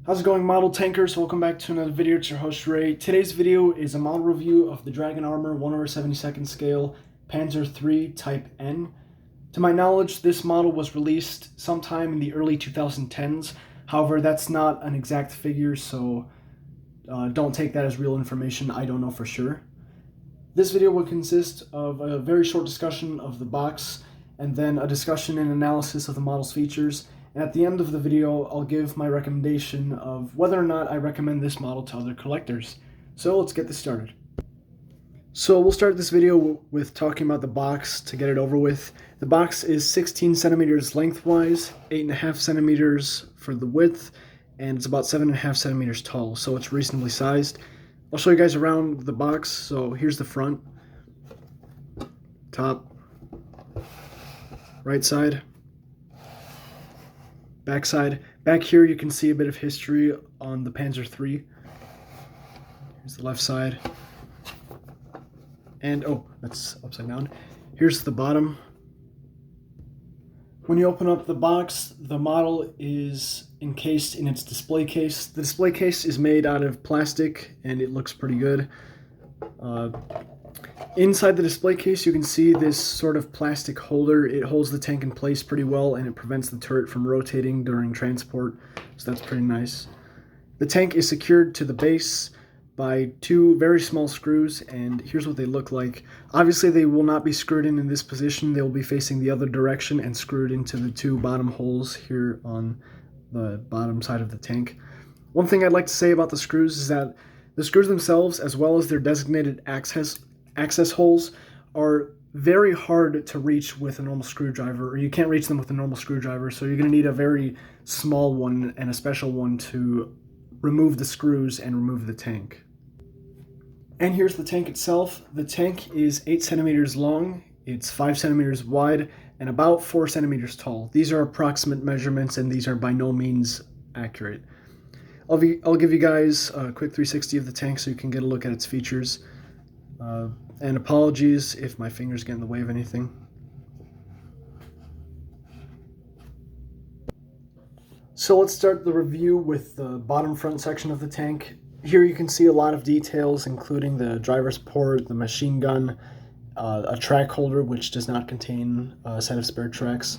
How's it going, model tankers? Welcome back to another video. It's your host Ray. Today's video is a model review of the Dragon Armor 1/72 scale Panzer III Type N. To my knowledge, this model was released sometime in the early 2010s. However, that's not an exact figure, so don't take that as real information. I don't know for sure. This video will consist of a very short discussion of the box, and then a discussion and analysis of the model's features. And at the end of the video, I'll give my recommendation of whether or not I recommend this model to other collectors. So let's get this started. So we'll start this video with talking about the box to get it over with. The box is 16 centimeters lengthwise, 8.5 centimeters for the width, and it's about 7.5 centimeters tall, so it's reasonably sized. I'll show you guys around the box. So here's the front, top, right side, back side. Back here you can see a bit of history on the Panzer III. Here's the left side. And oh, that's upside down. Here's the bottom. When you open up the box, the model is encased in its display case. The display case is made out of plastic and it looks pretty good. Inside the display case you can see this sort of plastic holder. It holds the tank in place pretty well and it prevents the turret from rotating during transport, so that's pretty nice. The tank is secured to the base by two very small screws, and here's what they look like. Obviously they will not be screwed in this position. They will be facing the other direction and screwed into the two bottom holes here on the bottom side of the tank. One thing I'd like to say about the screws is that the screws themselves, as well as their designated access holes, are very hard to reach with a normal screwdriver, or you can't reach them with a normal screwdriver, so you're going to need a very small one and a special one to remove the screws and remove the tank. And here's the tank itself. The tank is 8 centimeters long, it's 5 centimeters wide, and about 4 centimeters tall. These are approximate measurements, and these are by no means accurate. I'll give you guys a quick 360 of the tank so you can get a look at its features. And apologies if my fingers get in the way of anything. So let's start the review with the bottom front section of the tank. Here you can see a lot of details, including the driver's port, the machine gun, a track holder which does not contain a set of spare tracks.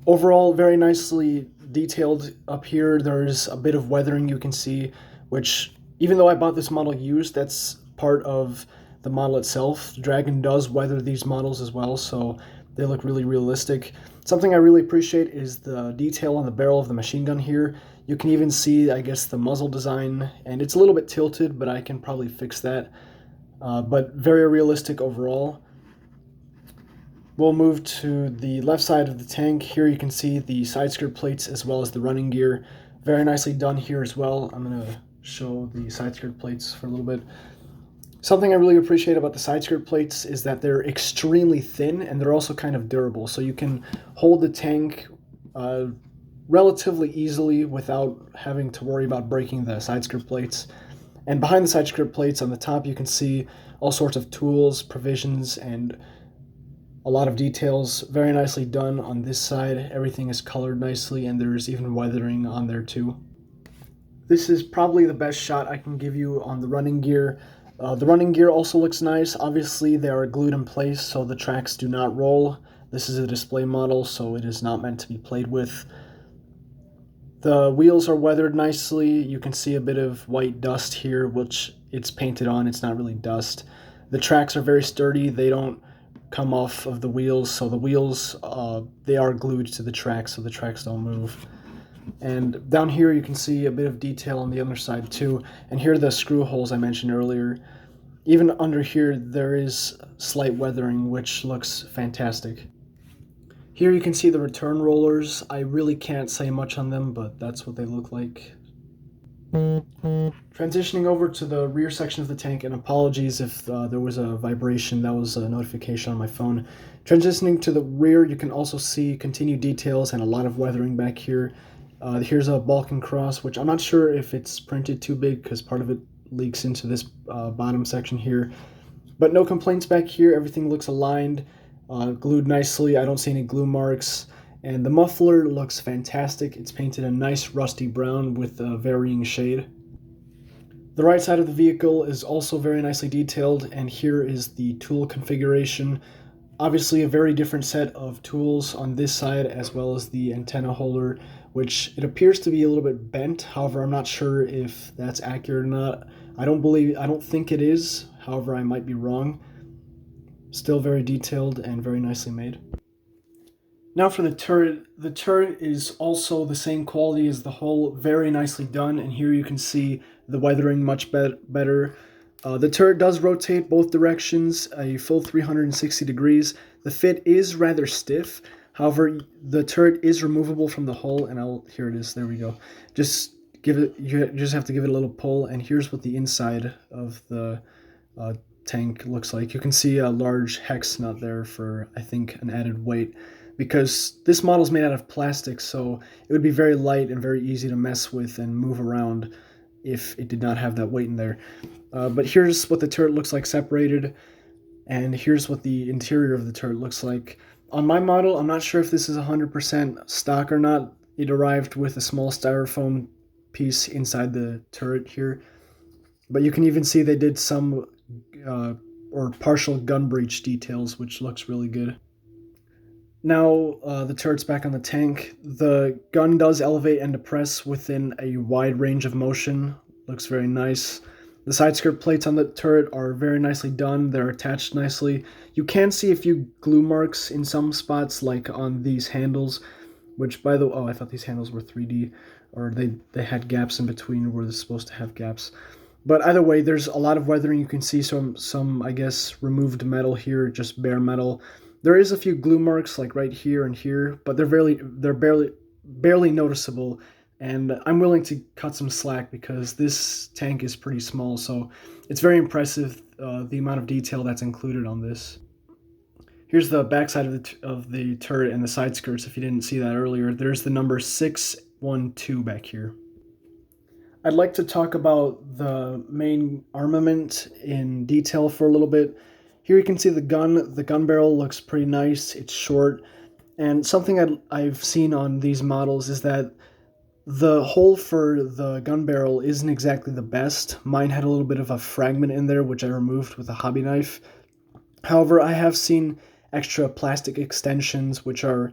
Overall, very nicely detailed up here. There's a bit of weathering you can see, which, even though I bought this model used, that's part of the model itself. Dragon does weather these models as well, so they look really realistic. Something I really appreciate is the detail on the barrel of the machine gun here. You can even see, I guess, the muzzle design, and it's a little bit tilted, but I can probably fix that. But very realistic overall. We'll move to the left side of the tank. Here you can see the side skirt plates as well as the running gear. Very nicely done here as well. I'm going to show the side skirt plates for a little bit. Something I really appreciate about the side skirt plates is that they're extremely thin and they're also kind of durable, so you can hold the tank relatively easily without having to worry about breaking the side skirt plates. And behind the side skirt plates on the top you can see all sorts of tools, provisions, and a lot of details. Very nicely done on this side. Everything is colored nicely and there's even weathering on there too. This is probably the best shot I can give you on the running gear. The running gear also looks nice. Obviously they are glued in place so the tracks do not roll. This is a display model, so it is not meant to be played with. The wheels are weathered nicely. You can see a bit of white dust here, which it's painted on. It's not really dust. The tracks are very sturdy. They don't come off of the wheels, so the wheels, they are glued to the tracks so the tracks don't move. And down here you can see a bit of detail on the other side too. And here are the screw holes I mentioned earlier. Even under here there is slight weathering, which looks fantastic. Here you can see the return rollers. I really can't say much on them, but that's what they look like. Transitioning over to the rear section of the tank, and apologies if there was a vibration. That was a notification on my phone. Transitioning to the rear, you can also see continued details and a lot of weathering back here. Here's a Balkan cross, which I'm not sure if it's printed too big because part of it leaks into this bottom section here. But no complaints back here. Everything looks aligned, glued nicely. I don't see any glue marks. And the muffler looks fantastic. It's painted a nice rusty brown with a varying shade. The right side of the vehicle is also very nicely detailed, and here is the tool configuration. Obviously a very different set of tools on this side, as well as the antenna holder, which it appears to be a little bit bent. However, I'm not sure if that's accurate or not. I don't think it is. However, I might be wrong. Still very detailed and very nicely made. Now for the turret. The turret is also the same quality as the hull, very nicely done, and here you can see the weathering much better. The turret does rotate both directions, a full 360 degrees. The fit is rather stiff. However, the turret is removable from the hull, and here it is, there we go. You just have to give it a little pull, and here's what the inside of the tank looks like. You can see a large hex nut there for, I think, an added weight, because this model is made out of plastic, so it would be very light and very easy to mess with and move around if it did not have that weight in there. But here's what the turret looks like separated, and here's what the interior of the turret looks like. On my model, I'm not sure if this is 100% stock or not. It arrived with a small styrofoam piece inside the turret here, but you can even see they did some or partial gun breech details, which looks really good. Now the turret's back on the tank. The gun does elevate and depress within a wide range of motion. Looks very nice. The side skirt plates on the turret are very nicely done. They're attached nicely. You can see a few glue marks in some spots, like on these handles, which, by the way, oh, I thought these handles were 3D, or they had gaps in between where they're supposed to have gaps. But either way, there's a lot of weathering. You can see some I guess, removed metal here, just bare metal. There is a few glue marks, like right here and here, but they're barely noticeable. And I'm willing to cut some slack because this tank is pretty small, so it's very impressive the amount of detail that's included on this. Here's the backside of the turret and the side skirts. If you didn't see that earlier, there's the number 612 back here. I'd like to talk about the main armament in detail for a little bit. Here you can see the gun. The gun barrel looks pretty nice. It's short, and something I've seen on these models is that the hole for the gun barrel isn't exactly the best. Mine had a little bit of a fragment in there, which I removed with a hobby knife. However, I have seen extra plastic extensions, which are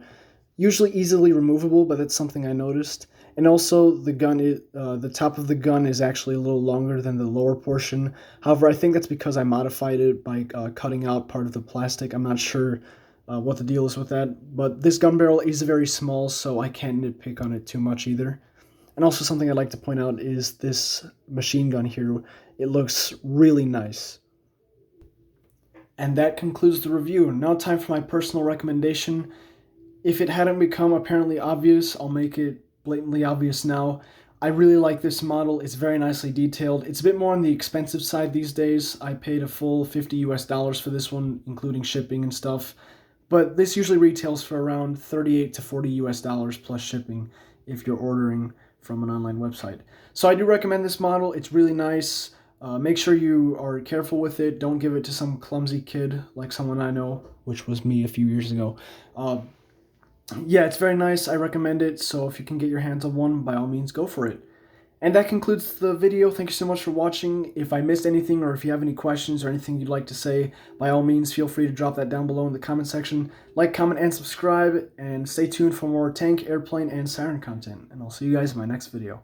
usually easily removable, but that's something I noticed. And also, the top of the gun is actually a little longer than the lower portion. However, I think that's because I modified it by cutting out part of the plastic. I'm not sure what the deal is with that, but this gun barrel is very small, so I can't nitpick on it too much either. And also something I'd like to point out is this machine gun here. It looks really nice. And that concludes the review. Now time for my personal recommendation. If it hadn't become apparently obvious, I'll make it blatantly obvious now. I really like this model. It's very nicely detailed. It's a bit more on the expensive side these days. I paid a full $50 US for this one, including shipping and stuff. But this usually retails for around $38 to $40 US plus shipping if you're ordering from an online website. So I do recommend this model. It's really nice. Make sure you are careful with it. Don't give it to some clumsy kid like someone I know, which was me a few years ago. Yeah, it's very nice. I recommend it. So if you can get your hands on one, by all means, go for it. And that concludes the video. Thank you so much for watching. If I missed anything, or if you have any questions or anything you'd like to say, by all means, feel free to drop that down below in the comment section. Like, comment, and subscribe, and stay tuned for more tank, airplane, and siren content. And I'll see you guys in my next video.